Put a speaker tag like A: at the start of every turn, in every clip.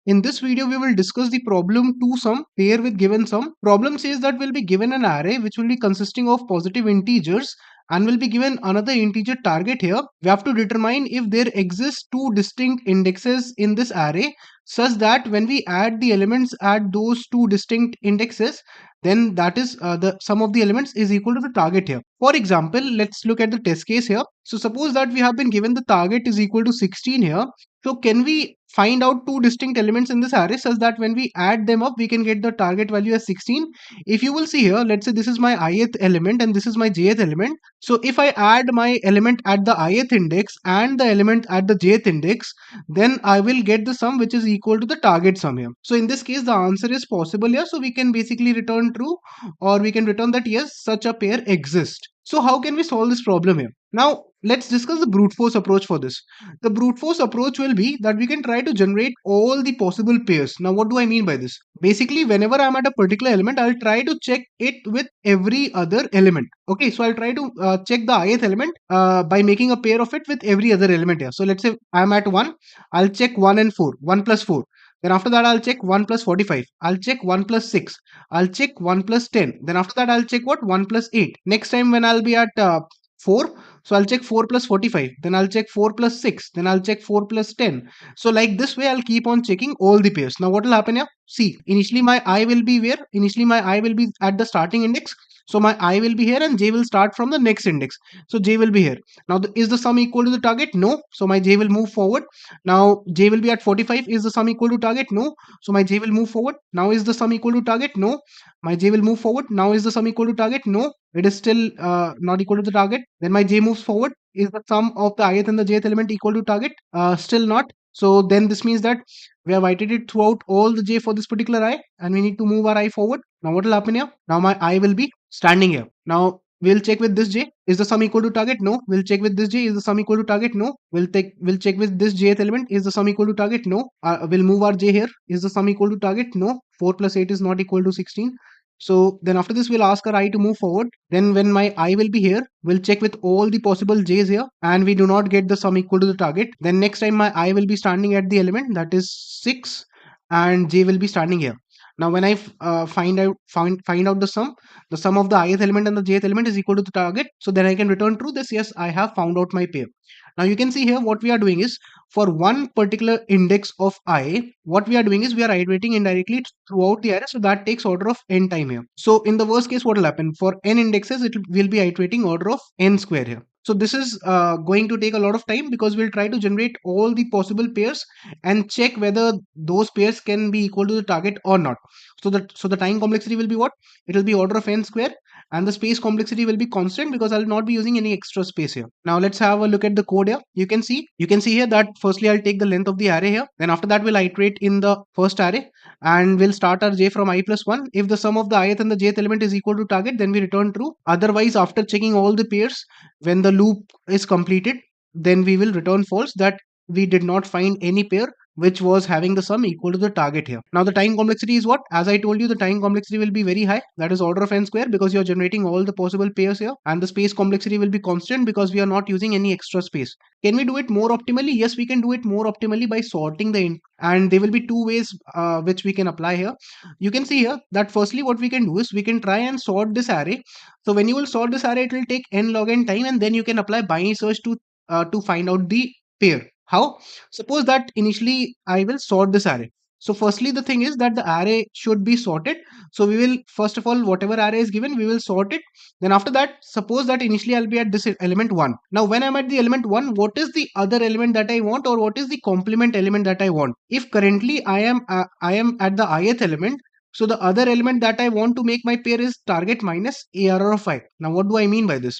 A: In this video, we will discuss the problem to sum pair with given sum. Problem says that we'll be given an array which will be consisting of positive integers and will be given another integer target here. We have to determine if there exist two distinct indexes in this array such that when we add the elements at those two distinct indexes, then that is the sum of the elements is equal to the target here. For example, let's look at the test case here. So suppose that we have been given the target is equal to 16 here. So can we find out two distinct elements in this array such that when we add them up, we can get the target value as 16? If you will see here, let's say this is my ith element and this is my jth element. So if I add my element at the ith index and the element at the jth index, then I will get the sum which is equal to the target sum here. So in this case, the answer is possible here. So we can basically return true, or we can return that yes, such a pair exists. So how can we solve this problem here? Now let's discuss the brute force approach for this. The brute force approach will be that we can try to generate all the possible pairs. Now what do I mean by this? Basically, whenever I'm at a particular element, I'll try to check it with every other element. Okay, so I'll try to check the ith element by making a pair of it with every other element here. So let's say I'm at 1, I'll check 1 and 4, 1 plus 4. Then after that, I'll check 1 plus 45. I'll check 1 plus 6. I'll check 1 plus 10. Then after that, I'll check what? 1 plus 8. Next time when I'll be at 4, so I'll check 4 plus 45. Then I'll check 4 plus 6. Then I'll check 4 plus 10. So like this way, I'll keep on checking all the pairs. Now what will happen here? See, initially my I will be where? Initially my I will be at the starting index. So my I will be here and J will start from the next index. So J will be here. Now is the sum equal to the target? No. So my J will move forward. Now J will be at 45. Is the sum equal to target? No. So my J will move forward. Now is the sum equal to target? No. My J will move forward. Now is the sum equal to target? No. It is still not equal to the target. Then my J moves forward. Is the sum of the ith and the jth element equal to target? Still not. So then this means that we have iterated throughout all the j for this particular I, and we need to move our I forward. Now what will happen here? Now my I will be standing here. Now we'll check with this j. Is the sum equal to target? No. We'll check with this j. Is the sum equal to target? No. We'll check with this jth element. Is the sum equal to target? No. We'll move our j here. Is the sum equal to target? No. 4 plus 8 is not equal to 16. So then after this, we'll ask our I to move forward. Then when my I will be here, we'll check with all the possible j's here, and we do not get the sum equal to the target. Then next time my I will be standing at the element that is 6 and j will be standing here. Now when I find out the sum of the ith element and the jth element is equal to the target. So then I can return true this, yes, I have found out my pair. Now you can see here what we are doing is for one particular index of I, what we are doing is we are iterating indirectly throughout the array. So that takes order of n time here. So in the worst case, what will happen? For n indexes, it will be iterating order of n square here. So this is going to take a lot of time because we'll try to generate all the possible pairs and check whether those pairs can be equal to the target or not. So the time complexity will be what? It will be order of n square, and the space complexity will be constant because I'll not be using any extra space here. Now let's have a look at the code here. You can see here that firstly I'll take the length of the array here. Then after that we'll iterate in the first array and we'll start our j from I plus 1. If the sum of the ith and the jth element is equal to target, then we return true. Otherwise, after checking all the pairs, when the loop is completed, then we will return false, that we did not find any pair which was having the sum equal to the target here. Now the time complexity is what? As I told you, the time complexity will be very high. That is order of n square because you are generating all the possible pairs here, and the space complexity will be constant because we are not using any extra space. Can we do it more optimally? Yes, we can do it more optimally by sorting the int, and there will be two ways which we can apply here. You can see here that firstly what we can do is we can try and sort this array. So when you will sort this array, it will take n log n time, and then you can apply binary search to find out the pair. How? Suppose that initially I will sort this array. So firstly, the thing is that the array should be sorted. So we will, first of all, whatever array is given, we will sort it. Then after that, suppose that initially I'll be at this element 1. Now when I'm at the element 1, what is the other element that I want, or what is the complement element that I want? If currently I am at the ith element, so the other element that I want to make my pair is target minus ARR of I. Now what do I mean by this?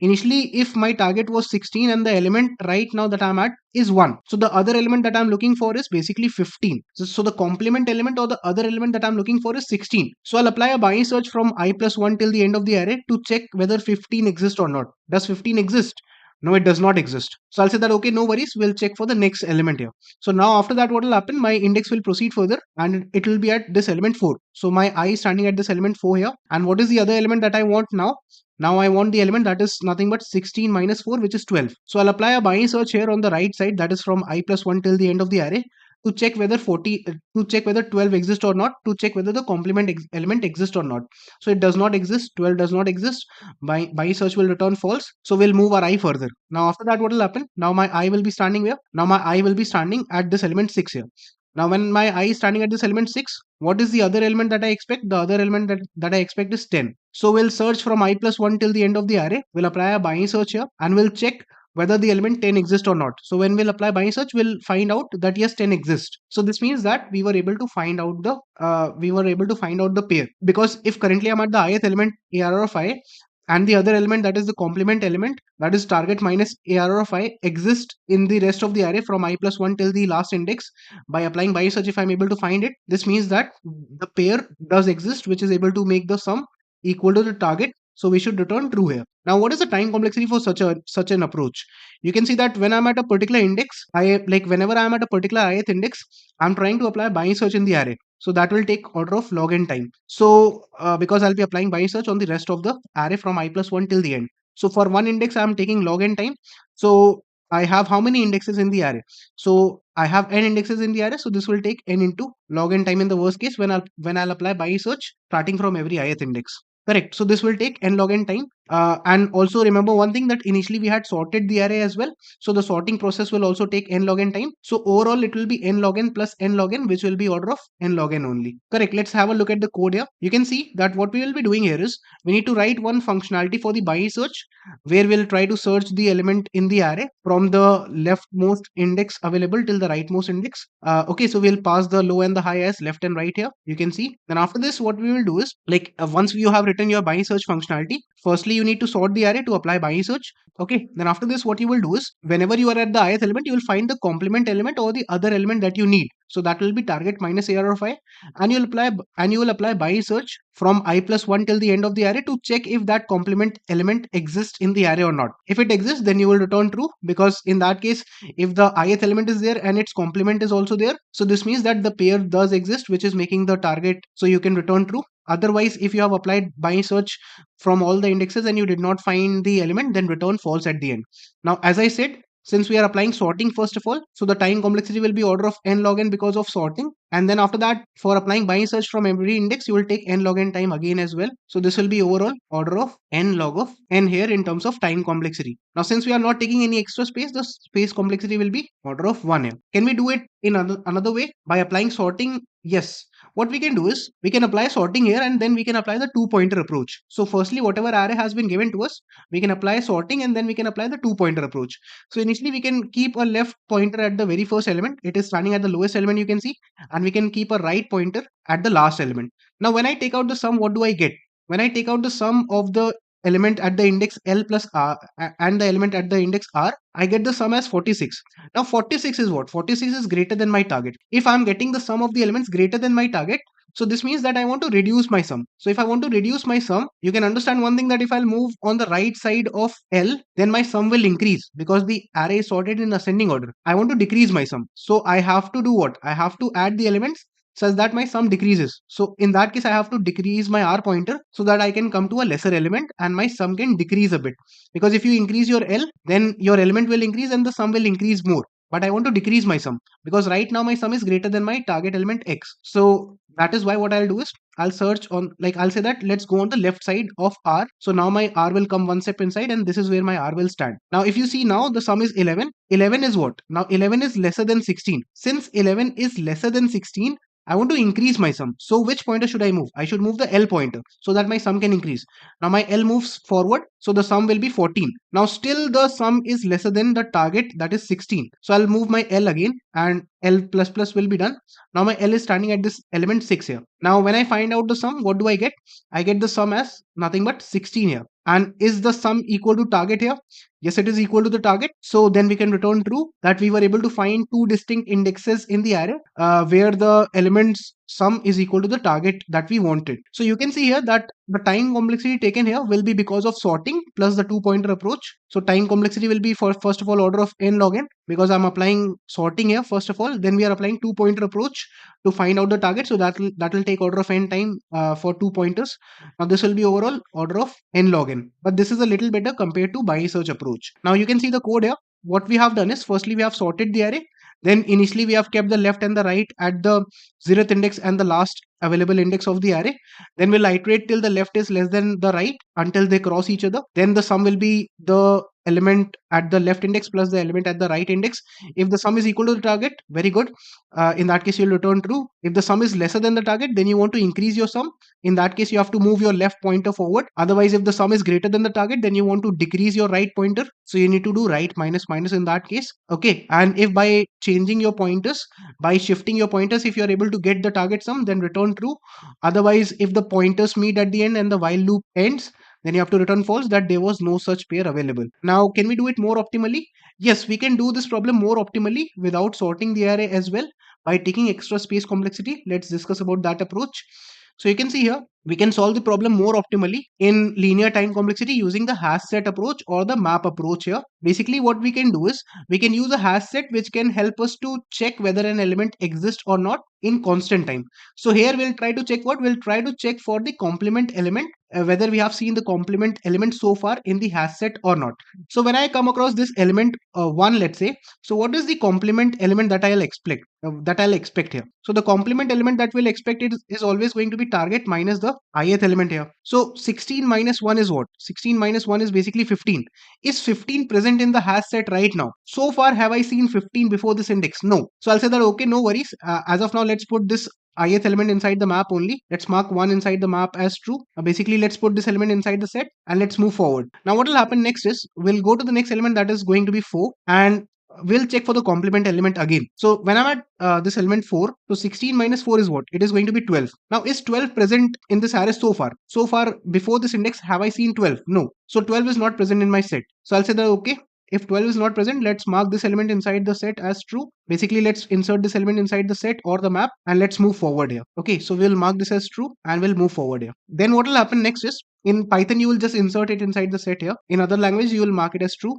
A: Initially, if my target was 16 and the element right now that I'm at is 1, so the other element that I'm looking for is basically 15. So the complement element or the other element that I'm looking for is 16. So I'll apply a binary search from I plus 1 till the end of the array to check whether 15 exists or not. Does 15 exist? No, it does not exist. So I'll say that, okay, no worries, we'll check for the next element here. So now after that, what will happen? My index will proceed further and it will be at this element 4. So my I is standing at this element 4 here. And what is the other element that I want now? Now I want the element that is nothing but 16 minus 4, which is 12. So I'll apply a binary search here on the right side, that is from I plus 1 till the end of the array, to check whether 40 to check whether 12 exists or not, to check whether the complement element exists or not. So it does not exist, 12 does not exist. By search will return false. So we'll move our I further. Now after that, what will happen? Now my I will be standing where? Now my I will be standing at this element 6 here. Now when my I is standing at this element 6, what is the other element that I expect? The other element that I expect is 10. So we'll search from I plus 1 till the end of the array. We'll apply a Bayes search here and we'll check whether the element 10 exists or not. So when we'll apply Bayes search, we'll find out that yes, 10 exists. So this means that we were able to find out the pair, because if currently I'm at the ith element ARR of I, and the other element, that is the complement element, that is target minus ARR of I, exists in the rest of the array from I plus 1 till the last index. By applying Bayes search, if I'm able to find it, this means that the pair does exist, which is able to make the sum equal to the target. So we should return true here. Now what is the time complexity for such an approach? You can see that when I'm at a particular index, whenever I'm at a particular ith index, I'm trying to apply Bayes search in the array. So that will take order of log n time. So because I'll be applying Bayes search on the rest of the array from I plus 1 till the end. So for one index, I'm taking log n time. So I have how many indexes in the array? So I have n indexes in the array. So this will take n into log n time in the worst case when I'll apply Bayes search starting from every ith index. Correct. So this will take n log n time. And also remember one thing, that initially we had sorted the array as well. So the sorting process will also take n log n time. So overall it will be n log n plus n log n, which will be order of n log n only. Correct. Let's have a look at the code here. You can see that what we will be doing here is we need to write one functionality for the Bayes search, where we'll try to search the element in the array from the leftmost index available till the rightmost index. Okay, so we'll pass the low and the high as left and right here. You can see. Then after this, what we will do is, once you have written your Bayes search functionality, firstly you need to sort the array to apply Bayes search. Okay, then after this, what you will do is, whenever you are at the ith element, you will find the complement element or the other element that you need. So that will be target minus AR of I, and you will apply Bayes search from I plus 1 till the end of the array to check if that complement element exists in the array or not. If it exists, then you will return true, because in that case, if the ith element is there and its complement is also there, so this means that the pair does exist, which is making the target, so you can return true. Otherwise, if you have applied Bayes search from all the indexes and you did not find the element, then return false at the end. Now, as I said, since we are applying sorting first of all, so the time complexity will be order of n log n because of sorting. And then after that, for applying Bayes search from every index, you will take n log n time again as well. So this will be overall order of n log of n here in terms of time complexity. Now, since we are not taking any extra space, the space complexity will be order of 1 here. Can we do it in another way by applying sorting? Yes. What we can do is we can apply sorting here, and then we can apply the two pointer approach. So firstly, whatever array has been given to us, we can apply sorting, and then we can apply the two pointer approach. So initially we can keep a left pointer at the very first element. It is standing at the lowest element, you can see, and we can keep a right pointer at the last element. Now when I take out the sum, what do I get? When I take out the sum of the element at the index L plus R and the element at the index R, I get the sum as 46. Now 46 is what? 46 is greater than my target. If I'm getting the sum of the elements greater than my target, so this means that I want to reduce my sum. So if I want to reduce my sum, you can understand one thing, that if I'll move on the right side of L, then my sum will increase because the array is sorted in ascending order. I want to decrease my sum. So I have to do what? I have to add the elements such that my sum decreases. So in that case, I have to decrease my R pointer so that I can come to a lesser element and my sum can decrease a bit. Because if you increase your L, then your element will increase and the sum will increase more. But I want to decrease my sum because right now my sum is greater than my target element X. So that is why what I'll do is I'll search on, I'll say that let's go on the left side of R. So now my R will come one step inside and this is where my R will stand. Now if you see, now the sum is 11. 11 is what? Now 11 is lesser than 16. Since 11 is lesser than 16, I want to increase my sum. So which pointer should I move? I should move the L pointer so that my sum can increase. Now my L moves forward, so the sum will be 14. Now still the sum is lesser than the target, that is 16. So I'll move my L again and L plus plus will be done. Now my L is standing at this element 6 here. Now when I find out the sum, what do I get? I get the sum as nothing but 16 here. And is the sum equal to target here? Yes, it is equal to the target. So then we can return true, that we were able to find two distinct indexes in the array where the elements sum is equal to the target that we wanted. So you can see here that the time complexity taken here will be because of sorting plus the two pointer approach. So time complexity will be for first of all order of n log n, because I'm applying sorting here first of all. Then we are applying two pointer approach to find out the target. So that will take order of n time for two pointers. Now this will be overall order of n log n. But this is a little better compared to Bayes search approach. Now you can see the code here. What we have done is, firstly we have sorted the array, Then initially we have kept the left and the right at the 0th index and the last available index of the array. Then we'll iterate till the left is less than the right until they cross each other. Then the sum will be the element at the left index plus the element at the right index. If the sum is equal to the target, very good. In that case, you'll return true. If the sum is lesser than the target, then you want to increase your sum. In that case, you have to move your left pointer forward. Otherwise, if the sum is greater than the target, then you want to decrease your right pointer. So you need to do right minus minus in that case. Okay. And if by changing your pointers, by shifting your pointers, if you're able to get the target sum, then return true. Otherwise, if the pointers meet at the end and the while loop ends, then you have to return false, that there was no such pair available. Now, can we do it more optimally? Yes, we can do this problem more optimally without sorting the array as well by taking extra space complexity. Let's discuss about that approach. So you can see here, we can solve the problem more optimally in linear time complexity using the hash set approach or the map approach here. Basically, what we can do is we can use a hash set which can help us to check whether an element exists or not in constant time. So here we'll try to check what? We'll try to check for the complement element, whether we have seen the complement element so far in the hash set or not. So when I come across this element 1, let's say, so what is the complement element that I'll expect here? So the complement element that we'll expect is always going to be target minus the ith element here. So 16 minus 1 is what? 16 minus 1 is basically 15. Is 15 present in the hash set right now? So far, have I seen 15 before this index? No. So I'll say that okay, no worries. As of now, let's put this ith element inside the map only. Let's mark 1 inside the map as true. Basically, let's put this element inside the set and let's move forward. Now, what will happen next is we'll go to the next element, that is going to be 4, and we'll check for the complement element again. So when I'm at this element 4, so 16 minus 4 is what? It is going to be 12. Now, is 12 present in this array so far? So far, before this index, have I seen 12? No. So 12 is not present in my set. So I'll say that okay, if 12 is not present, let's mark this element inside the set as true. Basically, let's insert this element inside the set or the map and let's move forward here. Okay, so we'll mark this as true and we'll move forward here. Then what will happen next is in Python, you will just insert it inside the set here. In other language, you will mark it as true.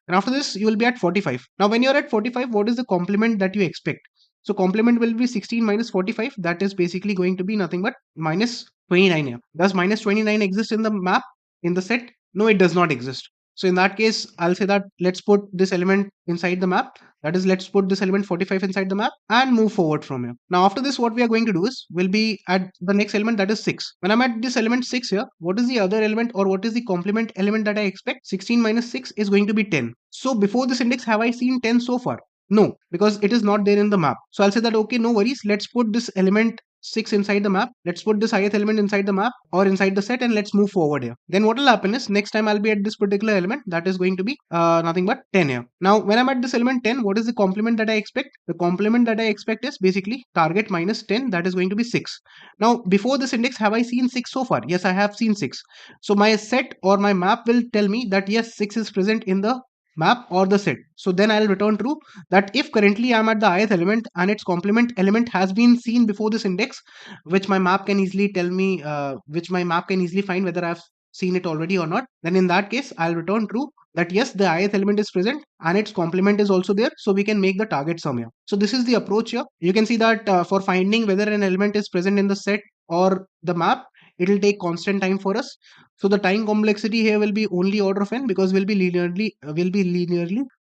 A: And after this, you will be at 45. Now, when you're at 45, what is the complement that you expect? So complement will be 16 minus 45. That is basically going to be nothing but minus 29 here. Does minus 29 exist in the map, in the set? No, it does not exist. So in that case, I'll say that let's put this element inside the map. That is, let's put this element 45 inside the map and move forward from here. Now, after this, what we are going to do is we'll be at the next element, that is 6. When I'm at this element 6 here, what is the other element or what is the complement element that I expect? 16 minus 6 is going to be 10. So before this index, have I seen 10 so far? No, because it is not there in the map. So I'll say that okay, no worries. Let's put this element 6 inside the map. Let's put this ith element inside the map or inside the set and let's move forward here. Then what will happen is next time I'll be at this particular element, that is going to be nothing but 10 here. Now when I'm at this element 10, what is the complement that I expect? The complement that I expect is basically target minus 10, that is going to be 6. Now before this index, have I seen 6 so far? Yes, I have seen 6. So my set or my map will tell me that yes, 6 is present in the map or the set. So then I'll return true, that if currently I'm at the ith element and its complement element has been seen before this index, which my map can easily tell me, which my map can easily find whether I've seen it already or not, then in that case I'll return true, that yes, the ith element is present and its complement is also there, so we can make the target sum here. So this is the approach here. You can see that for finding whether an element is present in the set or the map, it will take constant time for us. So the time complexity here will be only order of n, because we'll be linearly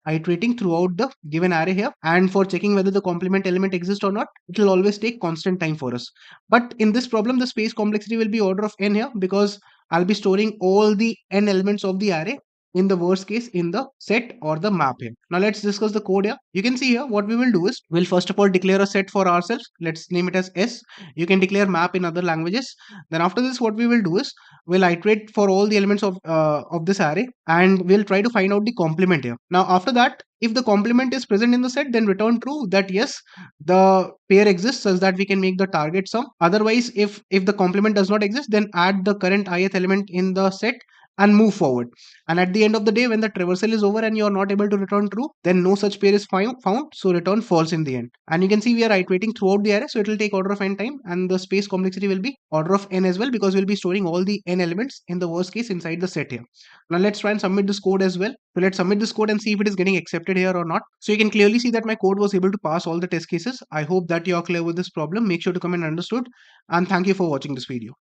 A: iterating throughout the given array here. And for checking whether the complement element exists or not, it will always take constant time for us. But in this problem, the space complexity will be order of n here, because I'll be storing all the n elements of the array in the worst case in the set or the map here. Now let's discuss the code here. You can see here what we will do is we'll first of all declare a set for ourselves. Let's name it as S. You can declare map in other languages. Then after this, what we will do is we'll iterate for all the elements of this array and we'll try to find out the complement here. Now after that, if the complement is present in the set, then return true, that yes, the pair exists such that we can make the target sum. Otherwise, if the complement does not exist, then add the current ith element in the set and move forward. And at the end of the day, when the traversal is over and you are not able to return true, then no such pair is found, so return false in the end. And you can see we are iterating throughout the array, so it will take order of n time, and the space complexity will be order of n as well, because we'll be storing all the n elements in the worst case inside the set here. Now let's try and submit this code as well. So let's submit this code and see if it is getting accepted here or not. So you can clearly see that my code was able to pass all the test cases. I hope that you are clear with this problem. Make sure to comment understood, and thank you for watching this video.